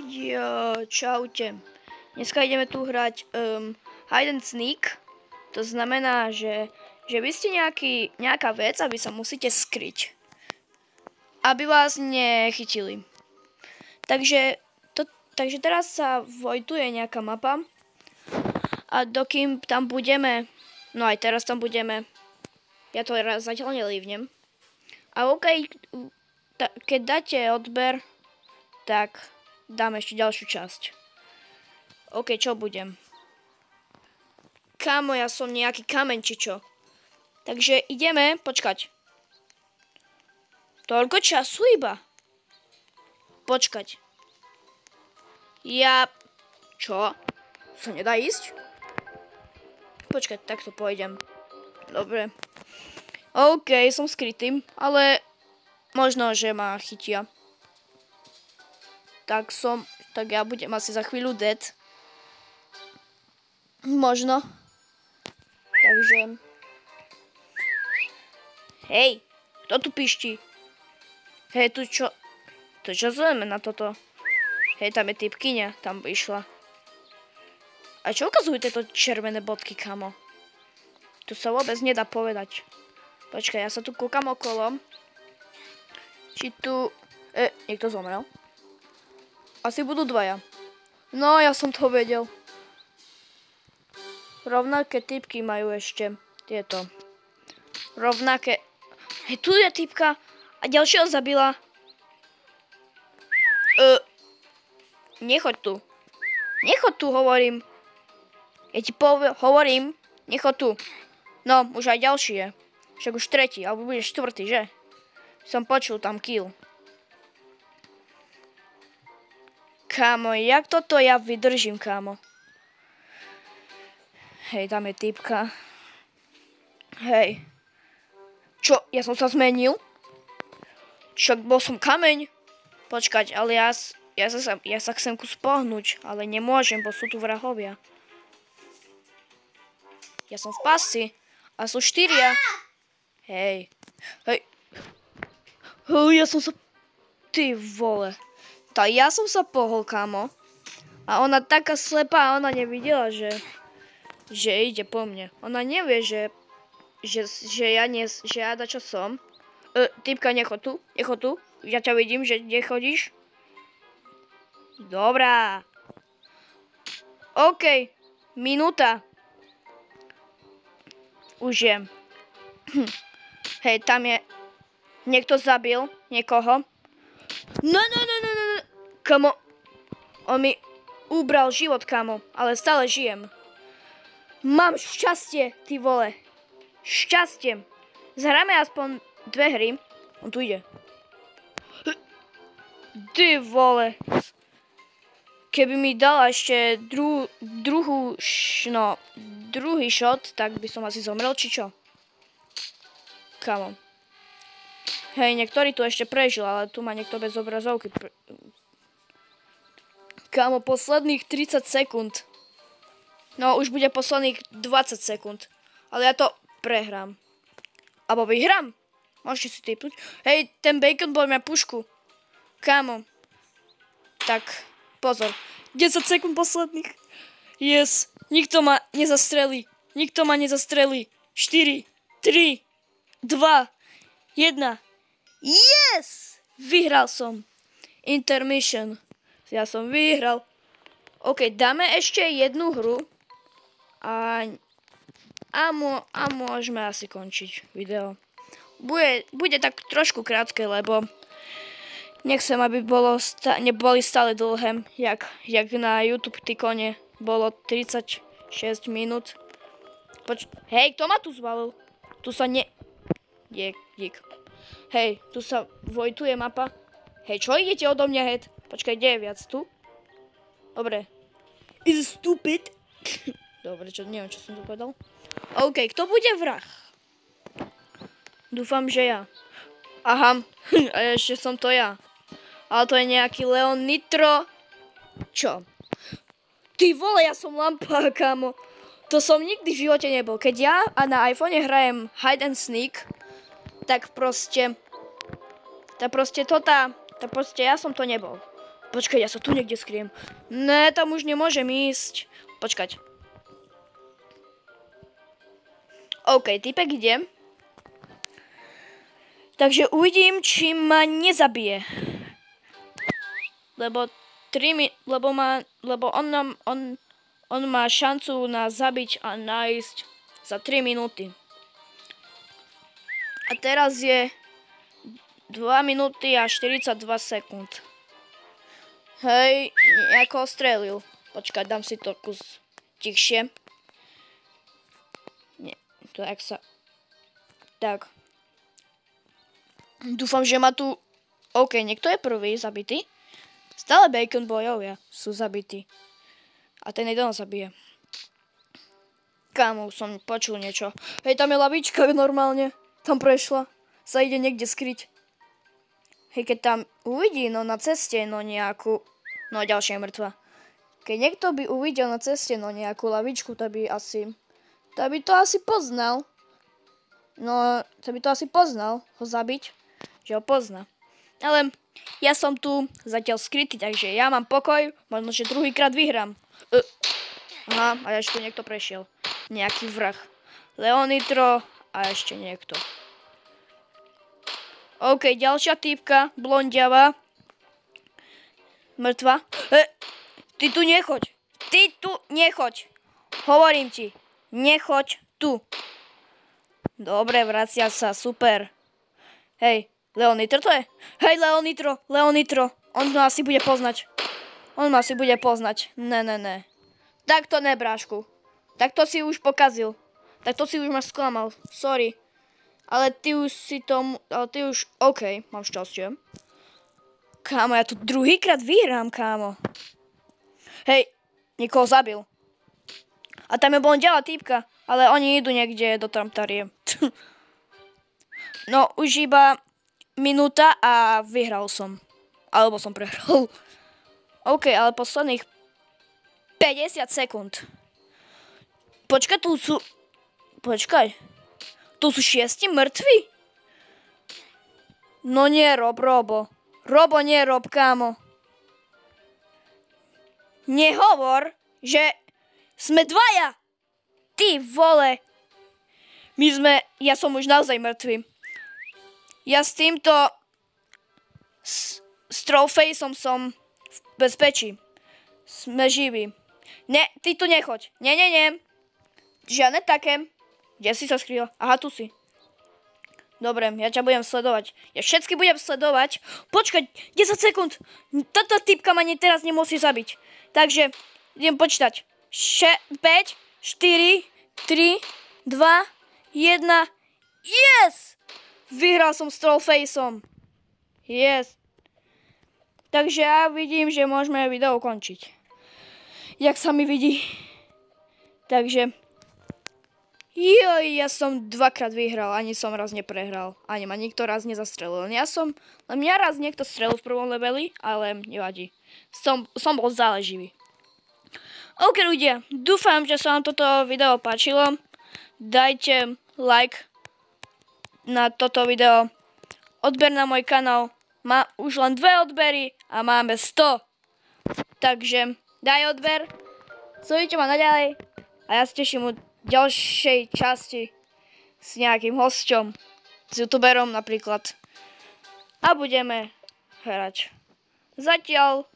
Jo, čaute. Dneska ideme tu hrať Hide and Sneak. To znamená, že vy ste nejaká vec a vy sa musíte skryť, aby vás nechytili. Takže teraz sa vojtuje nejaká mapa a dokým tam budeme, no aj teraz tam budeme, ja to zatiaľ nelívnem. A keď dáte odber, tak dáme ešte ďalšiu časť. OK, čo budem? Kámo, ja som nejaký kameň, či čo. Takže ideme počkať. Toľko času iba. Počkať. Čo? Sa nedá ísť? Počkať, takto pôjdem. Dobre. OK, som skrytý, ale možno, že ma chytia. Tak ja budem asi za chvíľu dead. Možno. Takže. Hej, kto tu píšti? Hej, tu čo? To čo zujeme na toto? Hej, tam je typkyňa, tam by išla. A čo ukazujú tieto červené bodky, kamo? Tu sa vôbec nedá povedať. Počkaj, ja sa tu kúkam okolo. Či tu... niekto zomrel? Asi budú dvaja. No, ja som to vedel. Rovnaké typky majú ešte tieto. Rovnaké... Hej, tu je typka a ďalšieho zabila. Nechoď tu. Nechoď tu, hovorím. Ja ti hovorím, nechoď tu. No, už aj ďalší je. Však už tretí, alebo budeš štvrtý, že? Som počul tam kill. Kámo, jak toto ja vydržím, kámo? Hej, tam je typka. Hej. Čo? Ja som sa zmenil? Však bol som kameň. Počkať, ale ja sa chcem kus pohnúť, ale nemôžem, bo sú tu vrahovia. Ja som v pasci. A sú 4. Hej. Hej. Ja som sa... Ty vole. Ja som sa pohol, kámo. A ona taká slepá, ona nevidela, že ide po mne. Ona nevie, že ja dačo som. Typka, nechoď tu. Ja ťa vidím, že nechodíš. Dobrá. OK. Minúta. Už je. Hej, tam je... Niekto zabil niekoho. No. Kamo, on mi ubral život, kamo, ale stále žijem. Mám šťastie, ty vole. Šťastie. Zahráme aspoň 2 hry. On tu ide. Ty vole. Keby mi dala ešte druhý shot, tak by som asi zomrel, či čo? Kamo. Hej, niektorý tu ešte prežil, ale tu má niekto bez obrazovky. Kámo, posledných 30 sekúnd. No, už bude posledných 20 sekúnd. Ale ja to prehrám. Abo vyhrám. Môžete si typnúť. Hej, ten bacon bol mňa pušku. Kámo. Tak, pozor. 10 sekúnd posledných. Yes. Nikto ma nezastrelí. 4, 3, 2, 1. Yes! Vyhral som. Intermission. Ja som vyhral. OK, dáme ešte jednu hru. A môžeme asi končiť video. Bude tak trošku krátke, lebo nechcem, aby neboli stále dlhé, jak na YouTube Tikone bolo 36 minút. Hej, kto ma tu zvalil? Tu sa dík. Hej, tu sa vojtuje mapa. Hej, čo idete odo mňa, head? Počkaj, kde je viac tu? Dobre. Is stupid? Dobre, neviem, čo som tu povedal. OK, kto bude vrah? Dúfam, že ja. Aha, a ešte som to ja. Ale to je nejaký Leon Nitro. Čo? Ty vole, ja som lampa, kámo. To som nikdy v živote nebol. Keď ja a na iPhone hrajem Hide and Sneak, tak proste ja som to nebol. Počkaj, ja sa tu niekde skriem. Ne, tam už nemôžem ísť. Počkať. OK, typek ide. Takže uvidím, či ma nezabije. Lebo on má šancu nás zabiť a nájsť za 3 minúty. A teraz je 2 minúty a 42 sekúnd. Hej, nejako ostrelil. Počkaj, dám si to kus tichšie. Nie, to jak sa... Tak. Dúfam, že ma tu... OK, niekto je prvý zabitý. Stále Bacon bojovia sú zabití. A ten jeden zabije. Kámo, som počul niečo. Hej, tam je lavička normálne. Tam prešla. Sa ide niekde skryť. Hej, keď tam uvidí, no na ceste, no nejakú... No ďalšia je mŕtva. Keď niekto by uvidel na ceste, no nejakú lavičku, to by to asi poznal. No, to by to asi poznal, ho zabiť. Že ho pozná. Ale ja som tu zatiaľ skrytý, takže ja mám pokoj. Možno, že druhýkrát vyhrám. Aha, a ešte tu niekto prešiel. Nejaký vrah. Leonitro a ešte niekto. OK, ďalšia týpka, blondiava. Mŕtva. Ty tu nechoď. Ty tu nechoď. Hovorím ti. Nechoď tu. Dobre, vracia sa, super. Hej, Leonitro to je? Hej, Leonitro. On ma asi bude poznať. Ne. Takto ne, brášku. Takto si už pokazil. Takto si už ma sklamal. Sorry. Ale ty už OK, mám šťastie. Kámo, ja tu druhýkrát vyhrám, kámo. Hej, niekoho zabil. A tam je blondiava týpka. Ale oni idú niekde do Tramtarie. No, už iba minúta a vyhral som. Alebo som prehral. OK, ale posledných 50 sekúnd. Počkaj, tu sú 6 mŕtvi? No nie, Robo. Robo, nie, kámo. Nehovor, že sme dvaja. Ty vole. Ja som už naozaj mŕtvy. Ja s týmto s Trollfaceom som v bezpečí. Sme živí. Ne, ty tu nechoď. Nie. Žiadne také. Kde si sa skrýla? Aha, tu si. Dobre, ja ťa budem sledovať. Ja všetky budem sledovať. Počkaj, 10 sekúnd. Táto typka ma teraz nemusí zabiť. Takže, idem počítať. 5, 4, 3, 2, 1. Yes! Vyhral som s Trollfaceom. Yes. Takže ja vidím, že môžeme video ukončiť. Jak sa mi vidí. Takže... Joj, ja som 2-krát vyhral, ani som raz neprehral. Ani ma nikto raz nezastrelil. Len mňa raz niekto strelil v prvom leveli, ale nevadí. Som bol záleživý. OK ľudia, dúfam, že sa vám toto video páčilo. Dajte like na toto video. Odber na môj kanál. Má už len 2 odbery a máme 100. Takže daj odber. Sledujte ma naďalej a ja sa teším u ďalšej časti s nejakým hosťom, s youtuberom napríklad. A budeme hrať. Zatiaľ